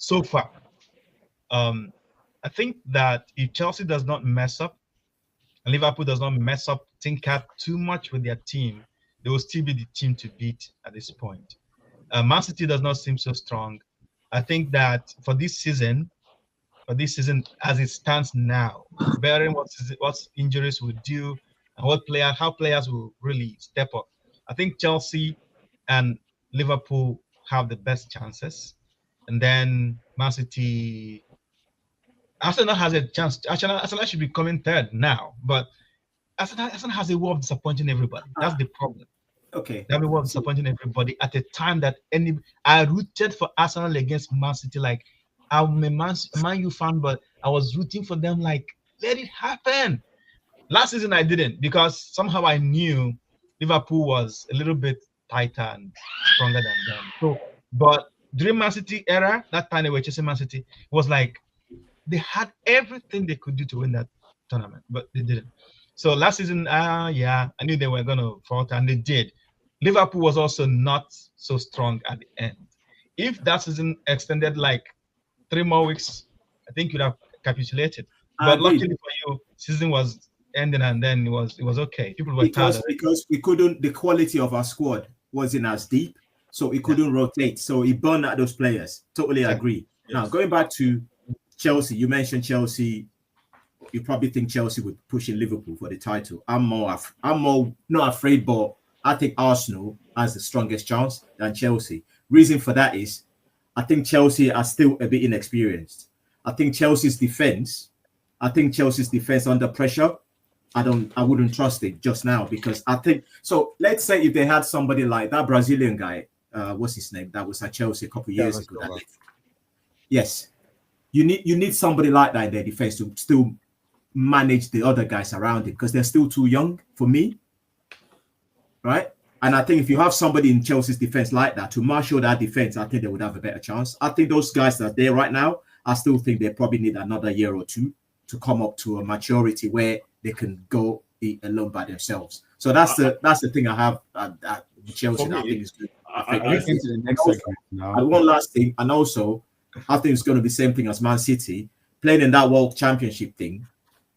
so far. I think that if Chelsea does not mess up and Liverpool does not mess up, tinker too much with their team, they will still be the team to beat at this point. Man City does not seem so strong. I think that for this season, as it stands now, bearing what injuries will do and how players will really step up, I think Chelsea and Liverpool have the best chances, and then Man City. Arsenal has a chance. Arsenal should be coming third now, but Arsenal has a way of disappointing everybody. That's the problem. Okay. That way of disappointing everybody at a time that I rooted for Arsenal against Man City. Like, I'm a Man U fan, but I was rooting for them. Like, let it happen. Last season I didn't, because somehow I knew Liverpool was a little bit tighter and stronger than them. So, but during Man City era, that time they were chasing Man City, it was like they had everything they could do to win that tournament, but they didn't. So last season, I knew they were going to falter, and they did. Liverpool was also not so strong at the end. If that season extended like 3 more weeks, I think you'd have capitulated. But luckily for you, season was ending, and then it was okay. People were tired because we couldn't. The quality of our squad wasn't as deep, so it couldn't rotate. So it burned out those players. Totally agree. Yes. Now going back to Chelsea, you mentioned Chelsea. You probably think Chelsea would push in Liverpool for the title. I'm more not afraid, but I think Arsenal has the strongest chance than Chelsea. Reason for that is I think Chelsea are still a bit inexperienced. I think Chelsea's defense under pressure, I wouldn't trust it just now, because I think so. Let's say if they had somebody like that Brazilian guy, what's his name, that was at Chelsea a couple of years ago. Yes. You need somebody like that in their defense to still manage the other guys around it, because they're still too young for me, right? And I think if you have somebody in Chelsea's defense like that to marshal that defense, I think they would have a better chance. I think those guys that are there right now, I still think they probably need another year or two to come up to a maturity where they can go alone by themselves. So that's the thing I have at Chelsea. I think is good. I think into the next segment now. And one last thing, and also I think it's going to be the same thing as Man City playing in that World Championship thing,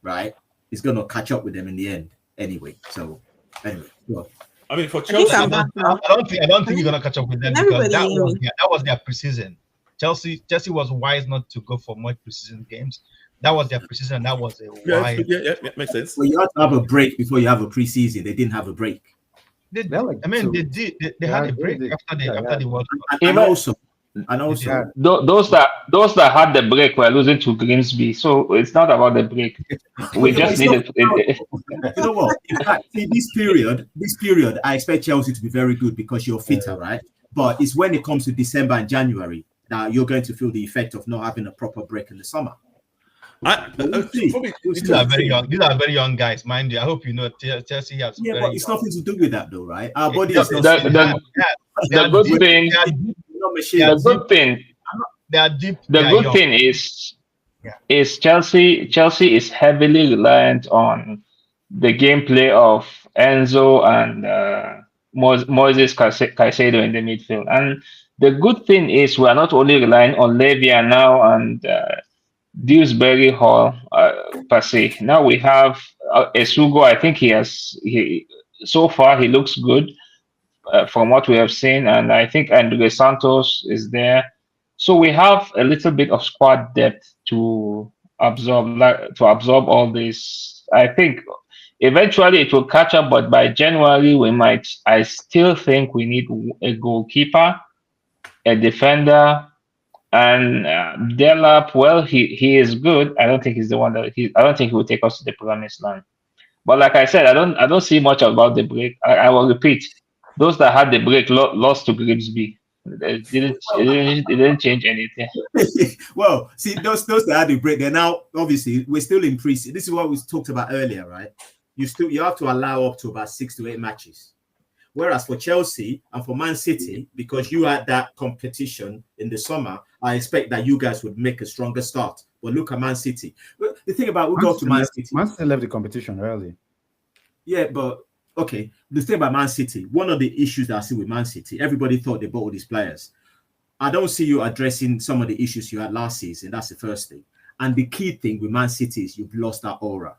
right? It's going to catch up with them in the end, anyway. So, anyway, well. I mean, for Chelsea, I don't think you're going to catch up with them, because that was their preseason. Chelsea was wise not to go for much preseason games. That was their preseason, and that was a wise. Yeah, makes sense. Well, you have to have a break before you have a preseason. They didn't have a break. They did. They had a break after the World Cup. And also, those that had the break were losing to Grimsby, so it's not about the break. We just needed. You know what? In fact, see, this period, I expect Chelsea to be very good because you're fitter, right? But it's when it comes to December and January that you're going to feel the effect of not having a proper break in the summer. These are very young. These are very young guys, mind you. I hope you know Chelsea has. Yeah, but it's nothing to do with that, though, right? Our body is not. The good thing. The good thing. They are deep. The good thing is Chelsea is heavily reliant on the gameplay of Enzo and Moises Caicedo in the midfield. And the good thing is we are not only relying on Levia now and Dewsbury Hall per se. Now we have Esugo. I think so far he looks good from what we have seen, and I think Andre Santos is there. So we have a little bit of squad depth to absorb all this. I think eventually it will catch up, but by January I still think we need a goalkeeper, a defender, and Delap. Well, he is good. I don't think he's the one I don't think he will take us to the promised land. But like I said, I don't see much about the break. I will repeat. Those that had the break lost to Grimsby. It didn't change anything. Well, see, those that had the break, they're now obviously we're still in pre-season. This is what we talked about earlier, right? You have to allow up to about 6 to 8 matches. Whereas for Chelsea and for Man City, because you had that competition in the summer, I expect that you guys would make a stronger start. But look at Man City. The thing about go to Man City. Man City left the competition early. Yeah, but okay. The thing about Man City, one of the issues that I see with Man City, everybody thought they bought all these players. I don't see you addressing some of the issues you had last season. That's the first thing. And the key thing with Man City is you've lost that aura.